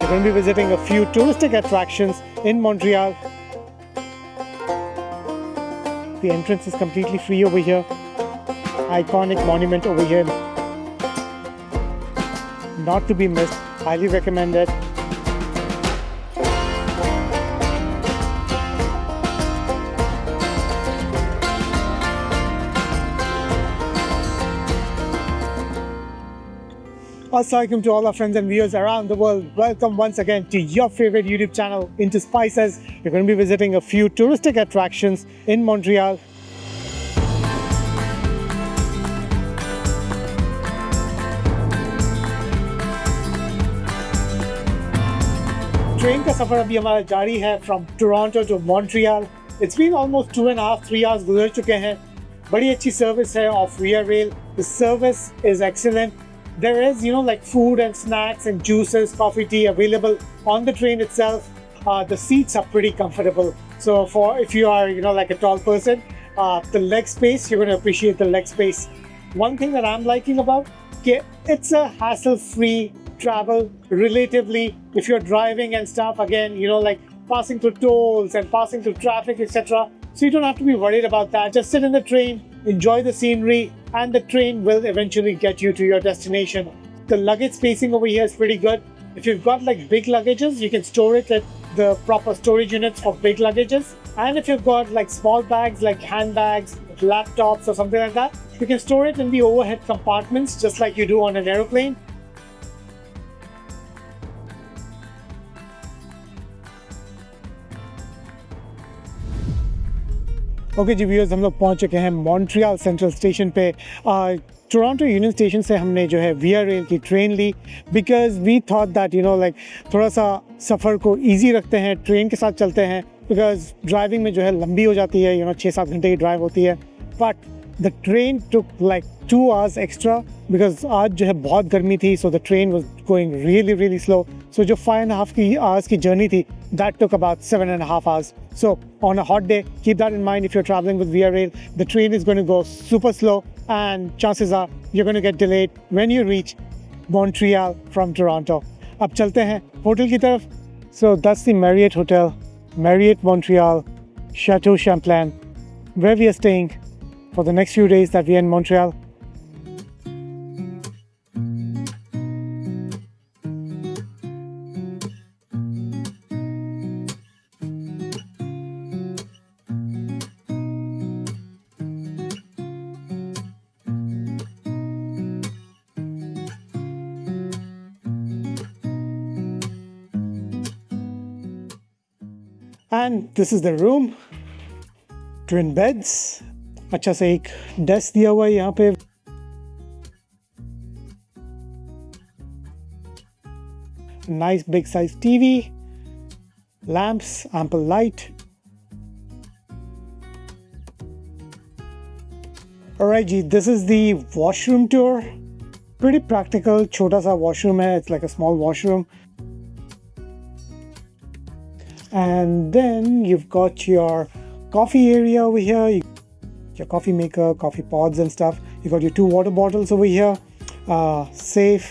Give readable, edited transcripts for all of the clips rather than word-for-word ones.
We're going to be visiting a few touristic attractions in Montreal. The entrance is completely free over here. Iconic monument over here. Not to be missed. Highly recommend it. Assalamualaikum to all our friends and viewers around the world. Welcome once again to your favorite YouTube channel, Into Spices. We're going to be visiting a few touristic attractions in Montreal. Train का सफ़र अभी हमारा जारी है from Toronto to Montreal. It's been almost 2.5-3 hours गुजर चुके हैं. बड़ी अच्छी सर्विस है of Via Rail. The service is excellent. There is, like food and snacks and juices, coffee, tea available on the train itself. The seats are pretty comfortable. So if you are, like a tall person, the leg space, you're going to appreciate the leg space. One thing that I'm liking about, it's a hassle-free travel relatively. If you're driving and stuff, again, like passing through tolls and passing through traffic, etc. So you don't have to be worried about that. Just sit in the train, enjoy the scenery, and the train will eventually get you to your destination. The luggage spacing over here is pretty good. If you've got like big luggages, you can store it at the proper storage units for big luggages. And if you've got like small bags, like handbags, laptops or something like that, you can store it in the overhead compartments just like you do on an aeroplane. Okay ji viewers, हम लोग पहुंच चुके हैं Montreal central station पे. Toronto union station से हमने जो है विया रेल की ट्रेन ली because we thought that like थोड़ा सा सफ़र को इजी रखते हैं, ट्रेन के साथ चलते हैं बिकॉज ड्राइविंग में जो है लंबी हो जाती है, 6-7 घंटे की ड्राइव होती है. But the train took like 2 hours extra because आज जो है बहुत गर्मी थी. So the train was going really slow. So जो 5.5 hours की जर्नी थी, that took about 7.5 hours. So on a hot day, keep that in mind if you're traveling with Via Rail. The train is going to go super slow and chances are you're going to get delayed when you reach Montreal from Toronto. अब चलते हैं hotel की तरफ. So that's the Marriott Hotel, Marriott Montreal Château Champlain, where we are staying for the next few days that we are in Montreal. And this is the room. Twin beds. अच्छा से एक desk दिया हुआ है यहाँ पे. Nice big size TV. Lamps, ample light. Alright ji, this is the washroom tour. Pretty practical. छोटा सा washroom है. It's like a small washroom. And then you've got your coffee area over here, your coffee maker, coffee pods and stuff. You got your 2 water bottles over here, safe,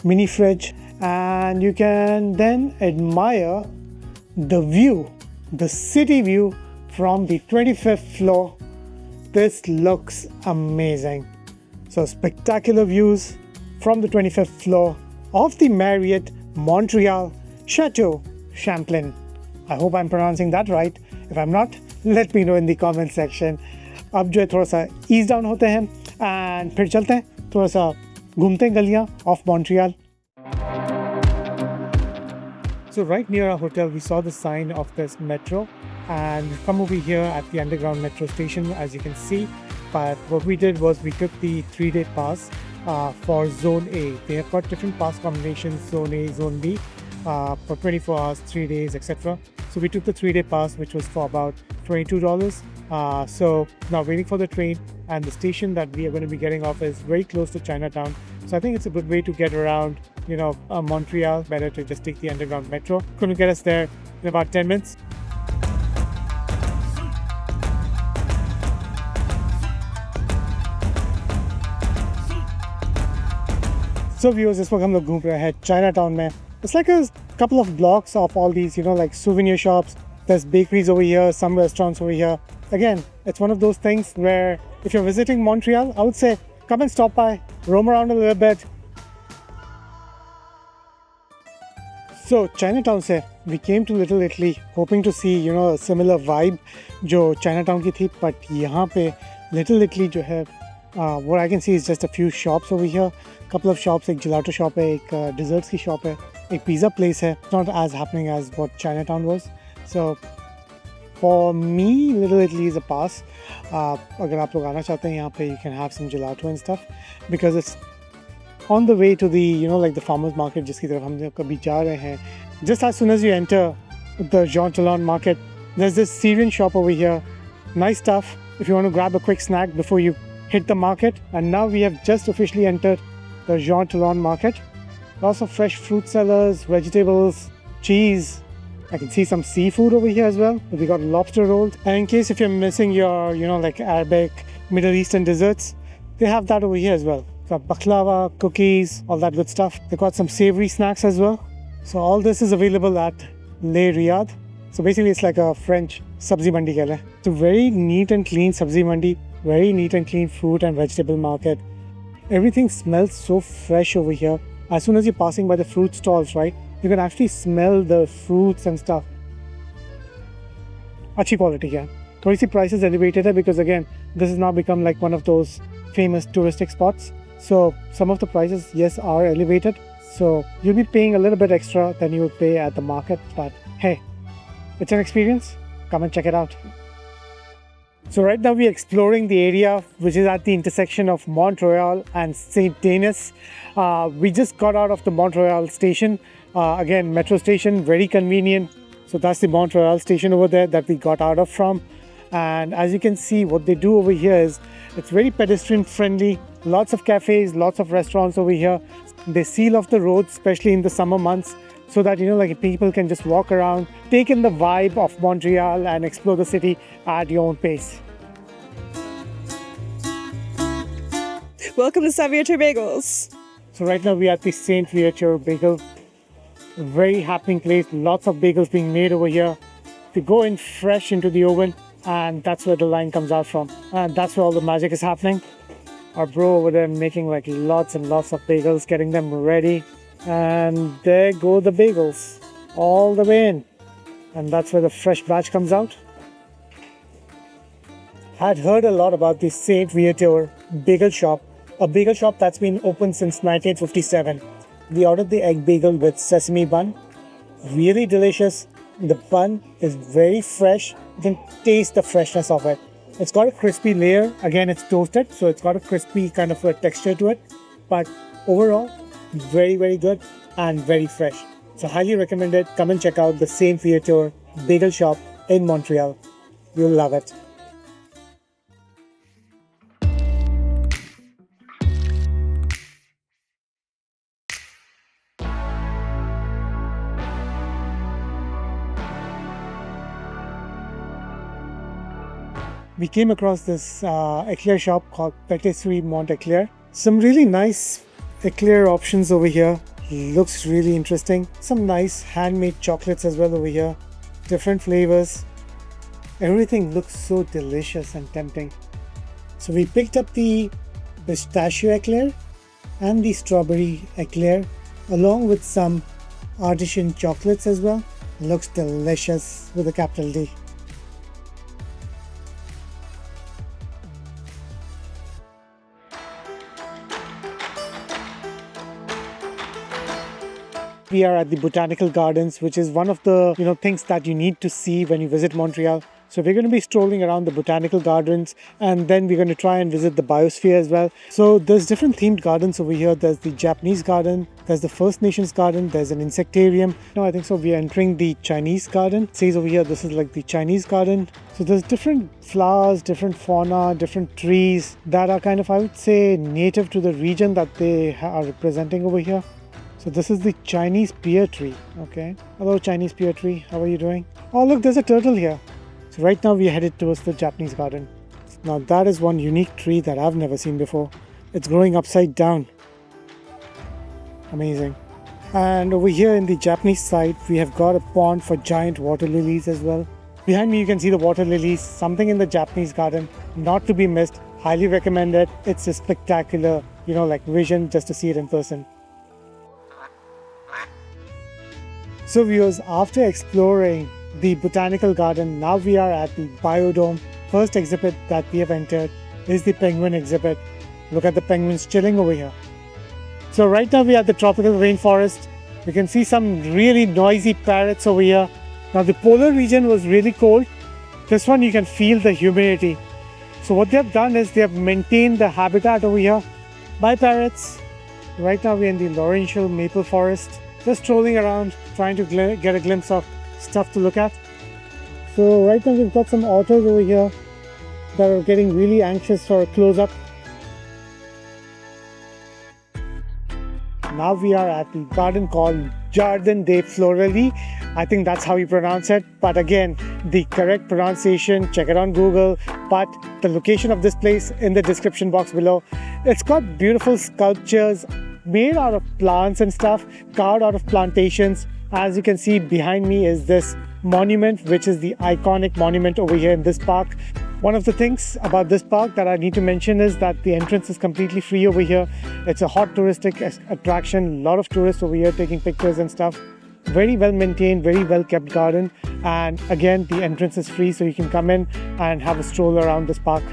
mini fridge, and you can then admire the view, the city view from the 25th floor. This looks amazing. So spectacular views from the 25th floor of the Marriott Montreal Château Champlain. I hope I'm pronouncing that right. If I'm not, let me know in the comment section. अब जो है थोड़ा सा ease down होते हैं and फिर चलते हैं थोड़ा सा घूमते हैं गलियाँ of Montreal. So right near our hotel, we saw the sign of this metro and we've come over here at the underground metro station, as you can see. But what we did was we took the 3-day pass for Zone A. They have got different pass combinations, Zone A, Zone B, for 24 hours, 3 days, etc. So we took the 3-day pass, which was for about $22. So now waiting for the train, and the station that we are going to be getting off is very close to Chinatown. So I think it's a good way to get around, Montreal. Better to just take the underground metro. Going to get us there in about 10 minutes. So viewers, इस वक्त हम लोग घूम रहे हैं China town में. It's like a couple of blocks of all these, like souvenir shops. There's bakeries over here, some restaurants over here. Again, it's one of those things where if you're visiting Montreal, I would say come and stop by, roam around a little bit. So Chinatown से we came to Little Italy hoping to see a similar vibe जो Chinatown की थी, but यहाँ पे Little Italy जो है what I can see is just a few shops over here, couple of shops, एक gelato shop है, एक desserts की shop है, एक pizza place है. It's not as happening as what Chinatown was. So for me, Little Italy is a pass. अगर आप लोग आना चाहते हैं यहाँ पे, you can have some gelato and stuff because it's on the way to the like the farmers market जिसकी तरफ हम कभी जा रहे हैं. Just as soon as you enter the Talon market, there's this Syrian shop over here. Nice stuff if you want to grab a quick snack before you hit the market. And now we have just officially entered the Talon market. Lots of fresh fruit sellers, vegetables, cheese. I can see some seafood over here as well. We got lobster rolls. And in case if you're missing your like Arabic, Middle Eastern desserts, they have that over here as well. Got baklava, cookies, all that good stuff. They got some savory snacks as well. So all this is available at Le Riyadh. So basically it's like a French sabzi mandi keh le. It's a very neat and clean sabzi mandi, very neat and clean fruit and vegetable market. Everything smells so fresh over here. As soon as you're passing by the fruit stalls, right, you can actually smell the fruits and stuff. Achhi quality hai. Thodi si prices elevated hai because again, this has now become like one of those famous touristic spots. So some of the prices, yes, are elevated. So you'll be paying a little bit extra than you would pay at the market. But hey, it's an experience. Come and check it out. So right now we're exploring the area which is at the intersection of Montreal and Saint-Denis. We just got out of the Montreal station. Again, metro station, very convenient. So that's the Montreal station over there that we got out of from. And as you can see, what they do over here is it's very pedestrian friendly. Lots of cafes, lots of restaurants over here. They seal off the roads, especially in the summer months, so that like people can just walk around, take in the vibe of Montreal and explore the city at your own pace. Welcome to St-Viateur Bagels. So right now we are at the St-Viateur Bagel. A very happening place. Lots of bagels being made over here. They go in fresh into the oven, and that's where the line comes out from. And that's where all the magic is happening. Our bro over there making like lots and lots of bagels, getting them ready. And there go the bagels all the way in. And that's where the fresh batch comes out. Had heard a lot about the St-Viateur bagel shop, a bagel shop that's been open since 1957. We ordered the egg bagel with sesame bun. Really delicious. The bun is very fresh. You can taste the freshness of it. It's got a crispy layer. Again, it's toasted, so it's got a crispy kind of a texture to it. But overall, very, very good and very fresh. So highly recommended. Come and check out the St-Viateur bagel shop in Montreal. You'll love it. We came across this Éclair shop called Pâtisserie Mont Éclair. Some really nice Éclair options over here. Looks really interesting. Some nice handmade chocolates as well over here. Different flavors. Everything looks so delicious and tempting. So we picked up the pistachio Éclair and the strawberry Éclair along with some artisan chocolates as well. Looks delicious with a capital D. We are at the Botanical Gardens, which is one of the things that you need to see when you visit Montreal. So we're going to be strolling around the Botanical Gardens, and then we're going to try and visit the Biosphere as well. So there's different themed gardens over here. There's the Japanese garden, there's the First Nations garden, there's an insectarium. No, I think so. We are entering the Chinese garden. It says over here this is like the Chinese garden. So there's different flowers, different fauna, different trees that are kind of, I would say, native to the region that they are representing over here. So this is the Chinese pear tree, okay. Hello Chinese pear tree, how are you doing? Oh look, there's a turtle here. So right now we are headed towards the Japanese garden. Now that is one unique tree that I've never seen before. It's growing upside down. Amazing. And over here in the Japanese side, we have got a pond for giant water lilies as well. Behind me, you can see the water lilies, something in the Japanese garden, not to be missed. Highly recommend it. It's a spectacular, like vision just to see it in person. So viewers, after exploring the botanical garden, now we are at the Biodome. First exhibit that we have entered is the penguin exhibit. Look at the penguins chilling over here. So right now we are at the tropical rainforest. You can see some really noisy parrots over here. Now the polar region was really cold. This one you can feel the humidity. So what they have done is they have maintained the habitat over here by parrots. Right now we're in the Laurential maple forest. Just strolling around, trying to get a glimpse of stuff to look at. So right now we've got some otters over here that are getting really anxious for a close-up. Now we are at the garden called Jardin de Florali. I think that's how you pronounce it. But again, the correct pronunciation, check it on Google. But the location of this place in the description box below. It's got beautiful sculptures made out of plants and stuff, carved out of plantations. As you can see behind me is this monument, which is the iconic monument over here in this park. One of the things about this park that I need to mention is that the entrance is completely free over here. It's a hot touristic attraction. A lot of tourists over here taking pictures and stuff. Very well maintained, very well kept garden. And again, the entrance is free, so you can come in and have a stroll around this park.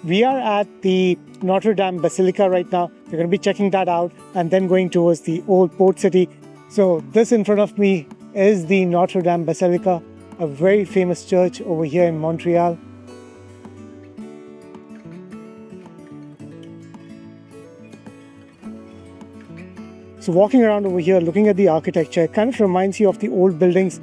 We are at the Notre-Dame Basilica right now. We're going to be checking that out and then going towards the old port city. So this in front of me is the Notre-Dame Basilica, a very famous church over here in Montreal. So walking around over here, looking at the architecture, it kind of reminds you of the old buildings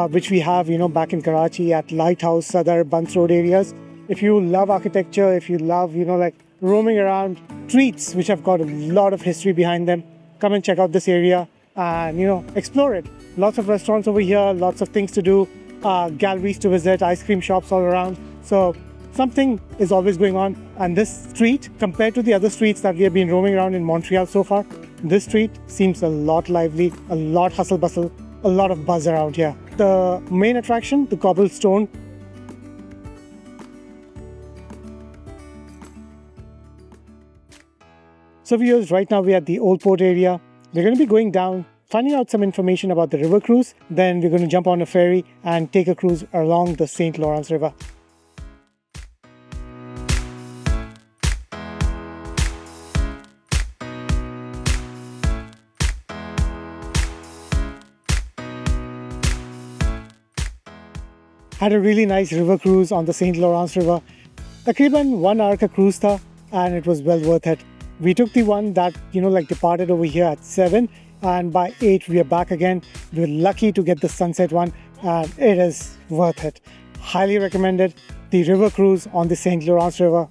which we have, back in Karachi at Lighthouse, Sadar, Bunce Road areas. If you love architecture, if you love, like roaming around streets which have got a lot of history behind them, come and check out this area and, explore it. Lots of restaurants over here, lots of things to do, galleries to visit, ice cream shops all around. So something is always going on. And this street, compared to the other streets that we have been roaming around in Montreal so far, this street seems a lot lively, a lot hustle bustle, a lot of buzz around here. The main attraction, the cobblestone. So viewers, right now we're at the Old Port area. We're going to be going down, finding out some information about the river cruise. Then we're going to jump on a ferry and take a cruise along the St. Lawrence River. Had a really nice river cruise on the St. Lawrence River. Takriban 1 hour ka cruise tha, and it was well worth it. We took the one that, departed over here at 7, and by 8 we are back again. We were lucky to get the sunset one, and it is worth it. Highly recommended the river cruise on the St. Lawrence River.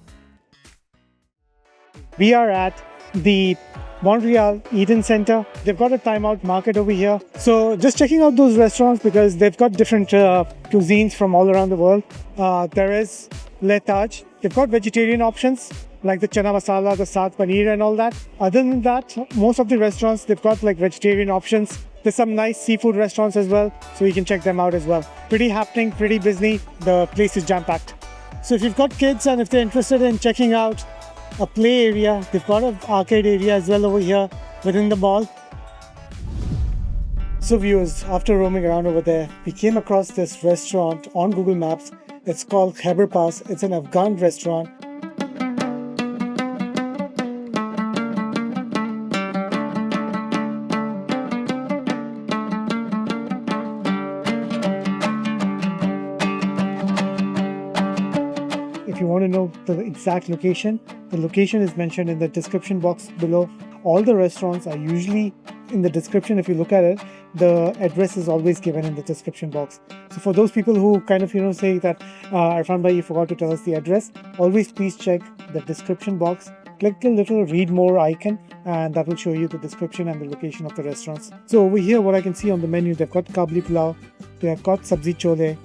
We are at the Montreal Eden Center. They've got a timeout market over here. So just checking out those restaurants because they've got different cuisines from all around the world. There is Le Taj. They've got vegetarian options like the chana masala, the saag paneer and all that. Other than that, most of the restaurants, they've got like vegetarian options. There's some nice seafood restaurants as well, so you can check them out as well. Pretty happening, pretty busy. The place is jam-packed. So if you've got kids and if they're interested in checking out a play area, they've got an arcade area as well over here within the mall. So viewers, after roaming around over there, we came across this restaurant on Google Maps. It's called Khyber Pass. It's an Afghan restaurant. If you want to know the exact location, the location is mentioned in the description box below. All the restaurants are usually in the description. If you look at it, the address is always given in the description box. So for those people who kind of, say that, Irfan bhai, you forgot to tell us the address, always please check the description box. Click the little read more icon and that will show you the description and the location of the restaurants. So over here, what I can see on the menu, they've got kabli pulao, they've got sabzi chole,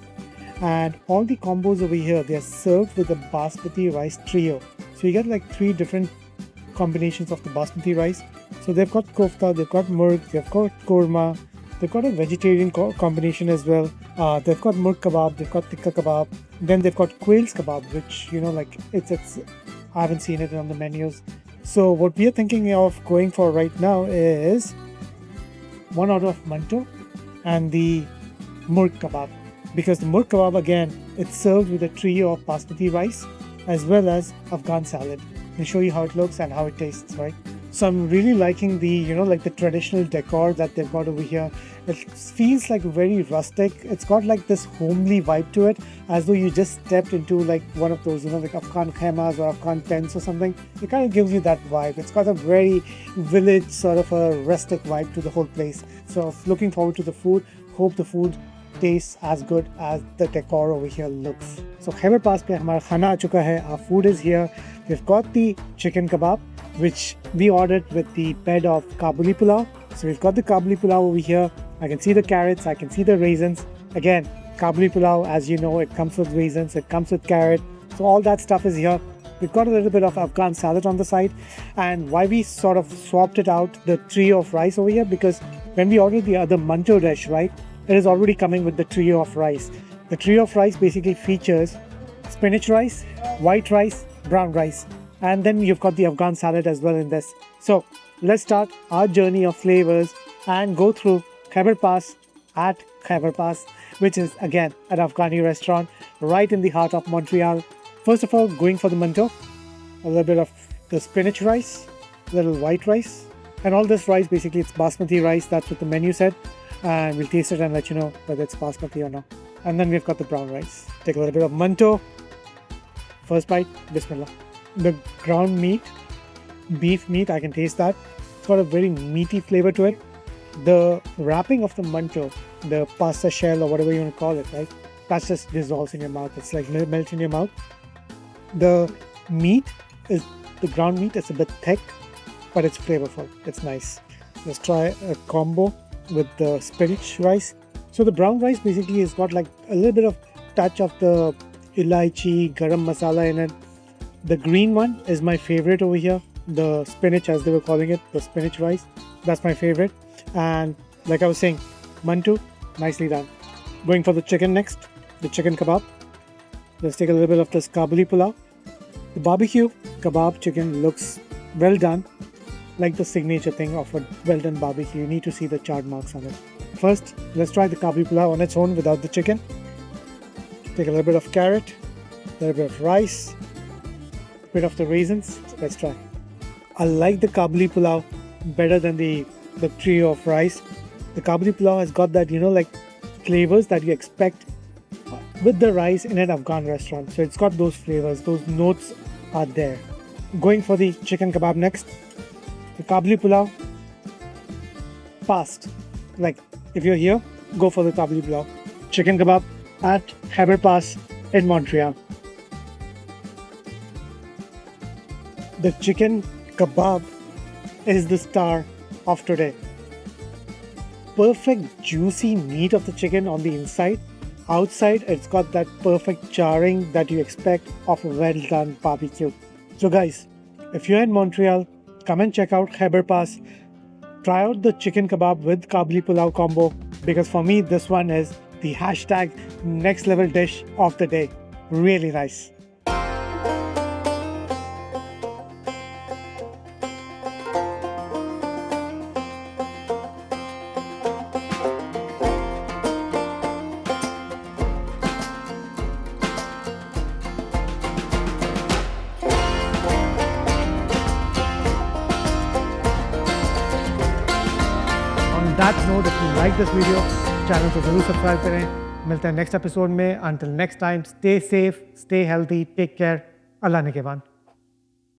and all the combos over here, they are served with a basmati rice trio. So you get like 3 different combinations of the basmati rice. So they've got kofta, they've got murg, they've got korma, they've got a vegetarian combination as well. They've got murg kebab, they've got tikka kebab. Then they've got quails kebab, which, you know, like it's I haven't seen it on the menus. So what we are thinking of going for right now is one order of mantu and the murg kebab. Because the murg kebab, again, it's served with a trio of basmati rice as well as Afghan salad. I'll show you how it looks and how it tastes, right? So I'm really liking the, you know, like the traditional decor that they've got over here. It feels like very rustic. It's got like this homely vibe to it, as though you just stepped into like one of those, you know, like Afghan khaimas or Afghan tents or something. It kind of gives you that vibe. It's got a very village sort of a rustic vibe to the whole place. So looking forward to the food. Hope the food tastes as good as the decor over here looks. So Khyber Pass pe hamara khana aa chuka hai. Our food is here. We've got the chicken kebab, which we ordered with the bed of Kabuli pulao. So we've got the Kabuli pulao over here. I can see the carrots, I can see the raisins. Again, Kabuli pulao, as you know, it comes with raisins, it comes with carrot. So all that stuff is here. We've got a little bit of Afghan salad on the side. And why we sort of swapped it out, the trio of rice over here, because when we ordered the other mantu dish, right, it is already coming with the trio of rice. The trio of rice basically features spinach rice, white rice, brown rice. And then you've got the Afghan salad as well in this. So let's start our journey of flavors and go through Khyber Pass at Khyber Pass, which is again an Afghani restaurant right in the heart of Montreal. First of all, going for the mantu, a little bit of the spinach rice, a little white rice, and all this rice basically it's basmati rice. That's what the menu said, and we'll taste it and let you know whether it's basmati or not. And then we've got the brown rice. Take a little bit of mantu. First bite, bismillah. The ground meat, beef meat, I can taste that. It's got a very meaty flavor to it. The wrapping of the mantu, the pasta shell or whatever you want to call it, right? That just dissolves in your mouth. It's like melts in your mouth. The meat is, the ground meat is a bit thick, but it's flavorful. It's nice. Let's try a combo with the spinach rice. So the brown rice basically has got like a little bit of touch of the ilaichi, garam masala in it. The green one is my favorite over here. The spinach, as they were calling it, the spinach rice. That's my favorite. And like I was saying, mantu, nicely done. Going for the chicken next, the chicken kebab. Let's take a little bit of this Kabuli pulao. The barbecue kebab chicken looks well done, like the signature thing of a well done barbecue. You need to see the chart marks on it. First, let's try the Kabuli pulao on its own without the chicken. Take a little bit of carrot, a little bit of rice, bit of the raisins. Let's try. I like the Kabuli pulao better than the trio of rice. The Kabuli pulao has got that, you know, like flavors that you expect with the rice in an Afghan restaurant. So it's got those flavors, those notes are there. Going for the chicken kebab next. The Kabuli pulao passed. Like if you're here, go for the Kabuli pulao. Chicken kebab at Khyber Pass in Montreal. The chicken kebab is the star of today. Perfect juicy meat of the chicken on the inside. Outside, it's got that perfect charring that you expect of a well done barbecue. So guys, if you're in Montreal, come and check out Khyber Pass. Try out the chicken kebab with Kabuli pulao combo, because for me, this one is the hashtag next level dish of the day. Really nice. On that note, if you like this video, channel को जरूर subscribe करें। मिलते हैं next episode में। Until next time, stay safe, stay healthy, take care. Allah निगहबान।